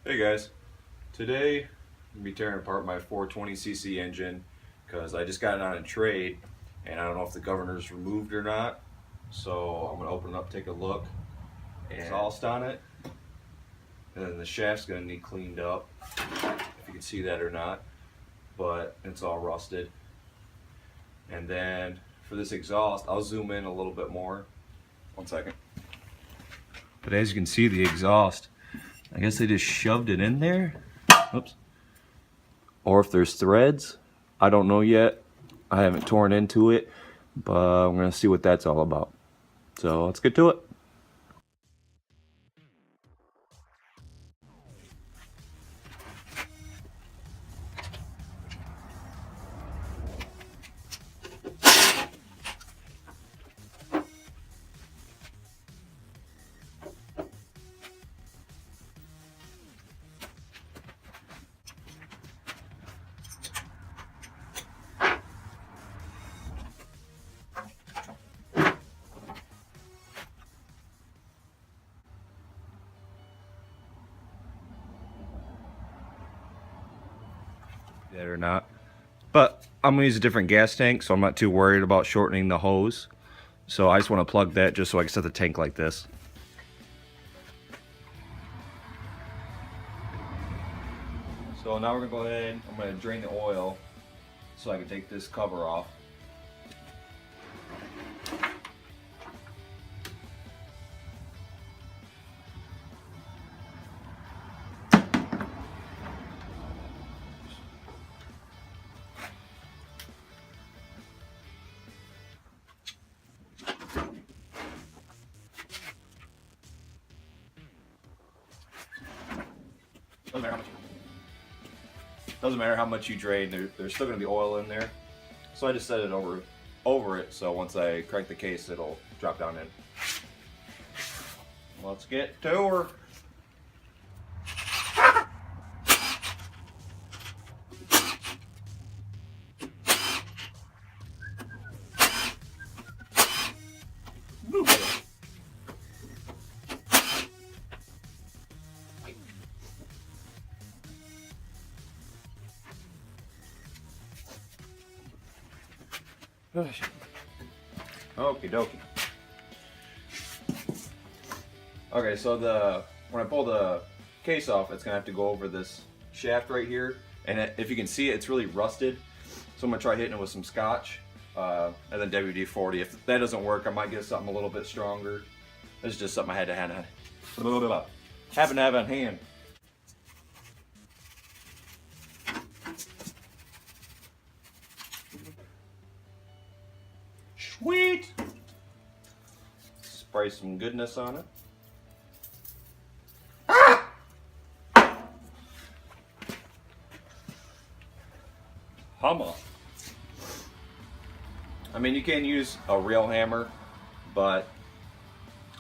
Hey guys, today I'm going to be tearing apart my 420cc engine because I just got it on a trade and I don't know if the governor's removed or not. So I'm going to open it up, take a look, and exhaust on it. And then the shaft's going to need cleaned up, if you can see that or not, but it's all rusted. And then for this exhaust, I'll zoom in a little bit more. One second. But as you can see, the exhaust, I guess they just shoved it in there. Oops. Or if there's threads, I don't know yet. I haven't torn into it, but I'm gonna see what that's all about. So let's get to it. That or not. But I'm gonna use a different gas tank, so I'm not too worried about shortening the hose. So I just want to plug that just so I can set the tank like this. So now we're gonna go ahead, I'm gonna drain the oil so I can take this cover off. Doesn't matter how much you drain, there's still gonna be oil in there. So I just set it over it, so once I crank the case, it'll drop down in. Let's get to work. Okie dokie. Okay, so when I pull the case off, it's gonna have to go over this shaft right here, and if you can see it, it's really rusted. So I'm gonna try hitting it with some scotch, and then WD-40. If that doesn't work, I might get something a little bit stronger. This is just something I had to have on hand. Sweet! Spray some goodness on it. Hummer. I mean, you can use a real hammer, but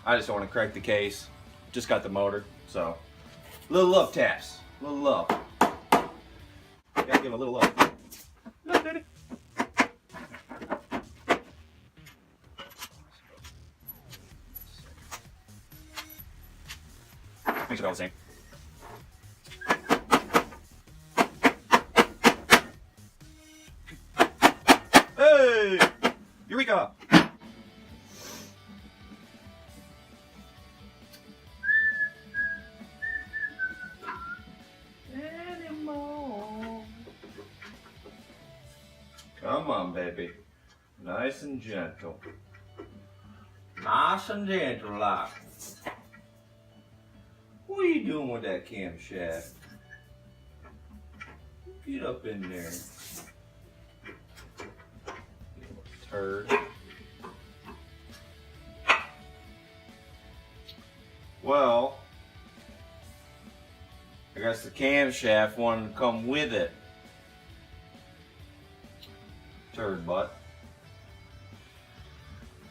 I just don't want to crack the case. Just got the motor, so little love taps, little love. Gotta give a little love. Look, daddy. Makes it all the same. Hey! Eureka! Anymore. Come on, baby. Nice and gentle. Nice and gentle, like. What are you doing with that camshaft? Get up in there. You little turd. Well, I guess the camshaft wanted to come with it. Turd butt.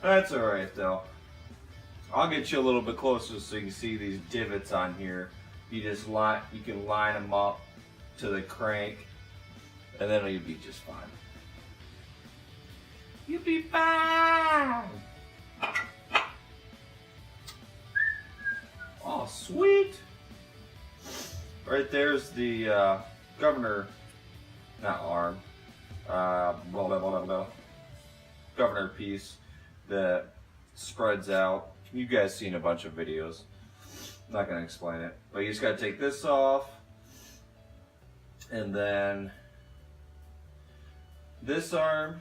That's alright though. I'll get you a little bit closer so you can see these divots on here. You can line them up to the crank, and then you'll be just fine. You'll be fine. Oh, sweet. Right there's the governor, not arm, governor piece that spreads out. You guys seen a bunch of videos. I'm not gonna explain it, but you just gotta take this off, and then this arm.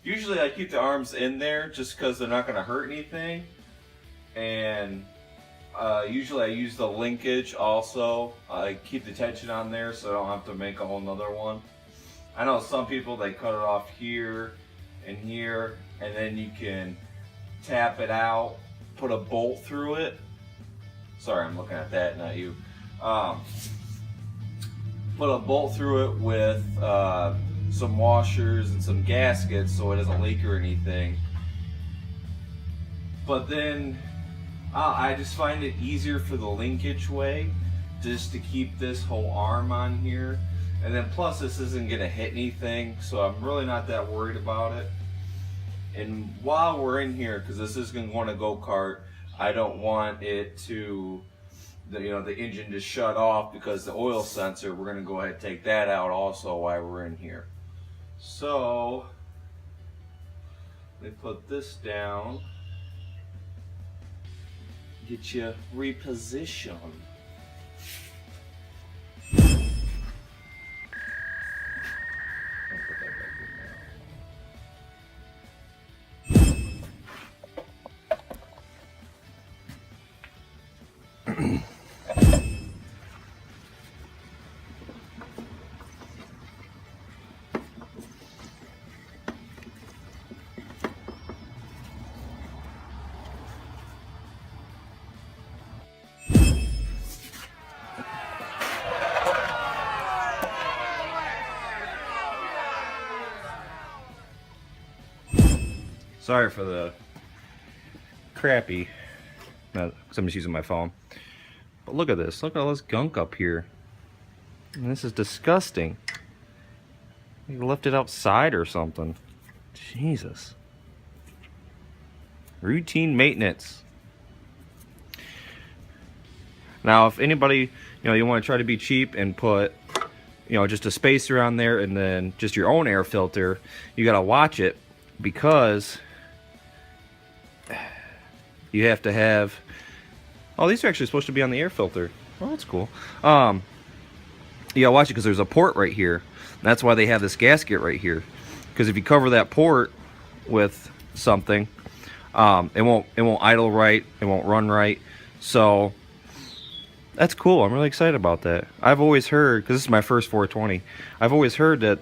Usually I keep the arms in there just because they're not gonna hurt anything, and usually I use the linkage also. I keep the tension on there so I don't have to make a whole nother one. I know some people, they cut it off here and here, and then you can tap it out, put a bolt through it. Sorry, I'm looking at that, not you. Put a bolt through it with some washers and some gaskets so it doesn't leak or anything. But then I just find it easier for the linkage way, just to keep this whole arm on here. And then plus this isn't gonna hit anything, so I'm really not that worried about it. And while we're in here, because this is gonna go on a go-kart, I don't want it to, the engine to shut off because the oil sensor, we're gonna go ahead and take that out also while we're in here. So, let me put this down, get you repositioned. Sorry for the crappy, because I'm just using my phone. But look at this. Look at all this gunk up here. And this is disgusting. You left it outside or something. Jesus. Routine maintenance. Now, if anybody, you want to try to be cheap and put, just a spacer on there and then just your own air filter, you got to watch it, because you have to have, these are actually supposed to be on the air filter. Oh, that's cool. You gotta watch it because there's a port right here. That's why they have this gasket right here. Because if you cover that port with something, it won't idle right, it won't run right. So that's cool. I'm really excited about that. I've always heard, because this is my first 420, I've always heard that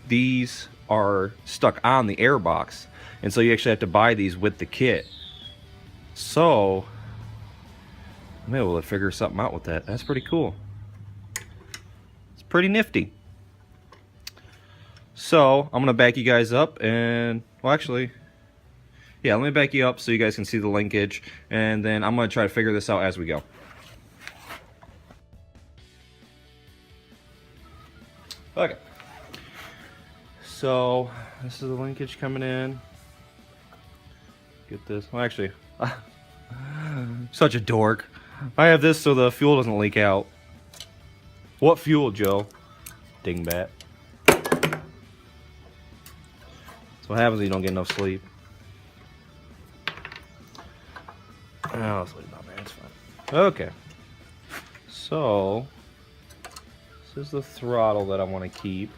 these are stuck on the air box, and so you actually have to buy these with the kit. So I'm able to figure something out with that. That's pretty cool. It's pretty nifty. So I'm gonna back you guys up, and well, actually, yeah, let me back you up so you guys can see the linkage, and then I'm gonna try to figure this out as we go. Okay, so this is the linkage coming in. Get this. Well, actually, such a dork. I have this so the fuel doesn't leak out. What fuel, Joe? Dingbat. That's what happens when you don't get enough sleep. Oh, sleep not man, it's fine. Okay. So this is the throttle that I want to keep.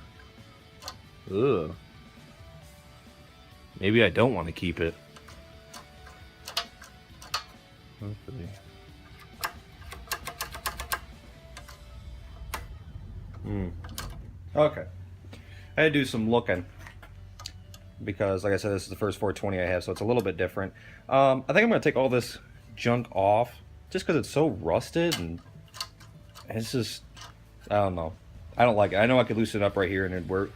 Ugh. Maybe I don't want to keep it. Hopefully. Okay. I had to do some looking because, like I said, this is the first 420 I have, so it's a little bit different. I think I'm going to take all this junk off just because it's so rusted, and it's just, I don't know. I don't like it. I know I could loosen it up right here and it would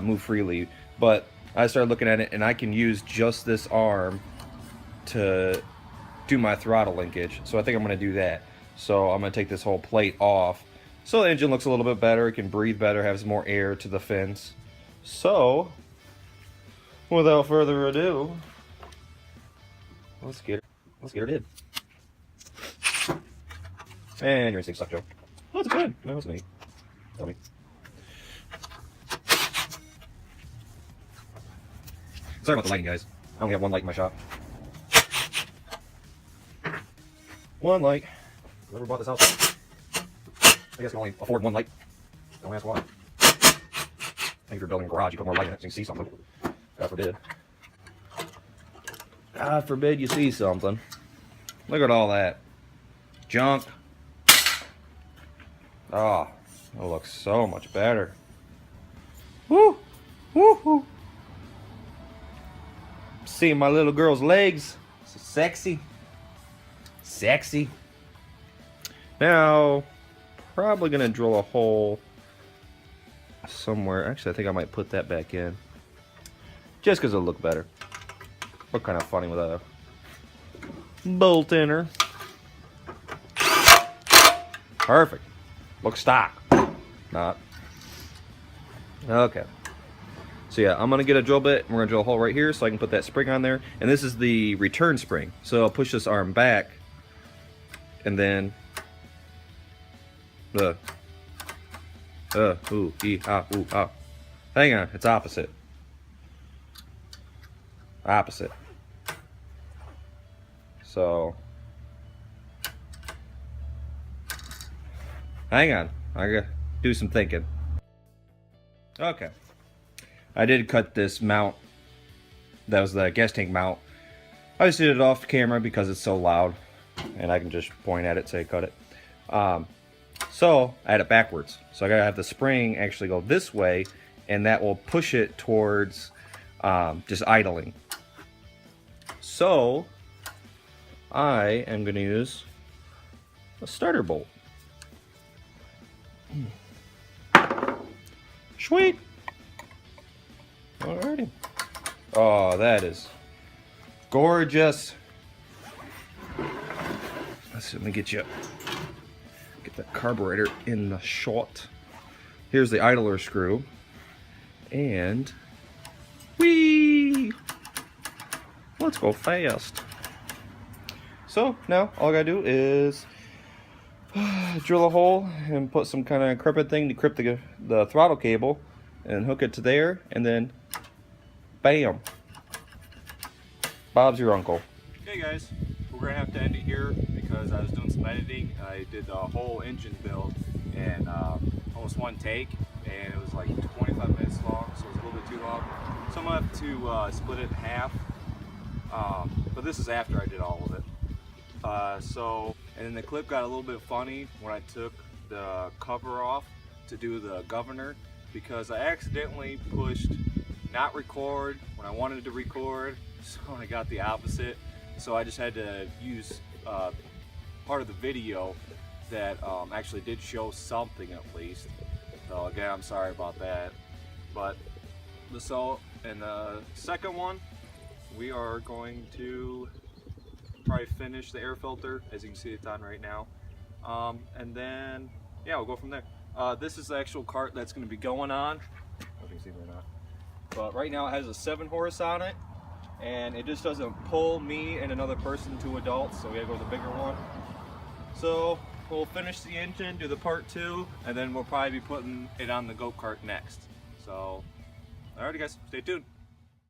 move freely, but I started looking at it, and I can use just this arm to do my throttle linkage, so I think I'm going to do that. So I'm going to take this whole plate off so the engine looks a little bit better, it can breathe better, has more air to the fins. So without further ado, let's get her did. And you're gonna say suck, Joe. Oh, it's a pen. That was neat. Tell me. Sorry about the lighting, guys. I only have one light in my shop. One light. Whoever bought this house, I guess can only afford one light. Don't ask why. I think if you're building a garage, you put more light in it so you can see something. God forbid. God forbid you see something. Look at all that junk. Oh, it looks so much better. Woo! Woo! Woo! Seeing my little girl's legs. So sexy. Sexy. Now, probably gonna drill a hole somewhere. Actually, I think I might put that back in. Just because it'll look better. Look kind of funny with a bolt in her. Perfect. Looks stock. Not. Okay. So yeah, I'm going to get a drill bit. We're going to drill a hole right here so I can put that spring on there. And this is the return spring. So I'll push this arm back. And then... ooh, ee, ah, ooh, ah. Hang on, it's opposite. Opposite. So... hang on, I gotta do some thinking. Okay. I did cut this mount. That was the gas tank mount. I just did it off camera because it's so loud. And I can just point at it and say cut it. So I had it backwards. So I gotta have the spring actually go this way. And that will push it towards just idling. So I am gonna use a starter bolt. Sweet. Alrighty. Oh, that is gorgeous. Let me get that carburetor in the shot. Here's the idler screw. And whee! Let's go fast. So now all I gotta do is drill a hole and put some kind of crimpet thing to crimp the throttle cable and hook it to there, and then bam, Bob's your uncle. Okay guys, we're gonna have to end it here because I was doing some editing. I did the whole engine build in almost one take, and it was like 25 minutes long, so it was a little bit too long. So I'm gonna have to split it in half, but this is after I did all of it. And then the clip got a little bit funny when I took the cover off to do the governor, because I accidentally pushed not record when I wanted to record, so I got the opposite. So I just had to use part of the video that actually did show something at least. So again, I'm sorry about that. But so in the second one, we are going to probably finish the air filter, as you can see it's on right now, and then yeah, we'll go from there. This is the actual cart that's going to be going on. I don't know if you can see it or not, but right now it has a 7 horse on it, and it just doesn't pull me and another person, 2 adults, so we gotta go with the bigger one. So we'll finish the engine, do the part 2, and then we'll probably be putting it on the go-kart next. So alrighty guys, stay tuned.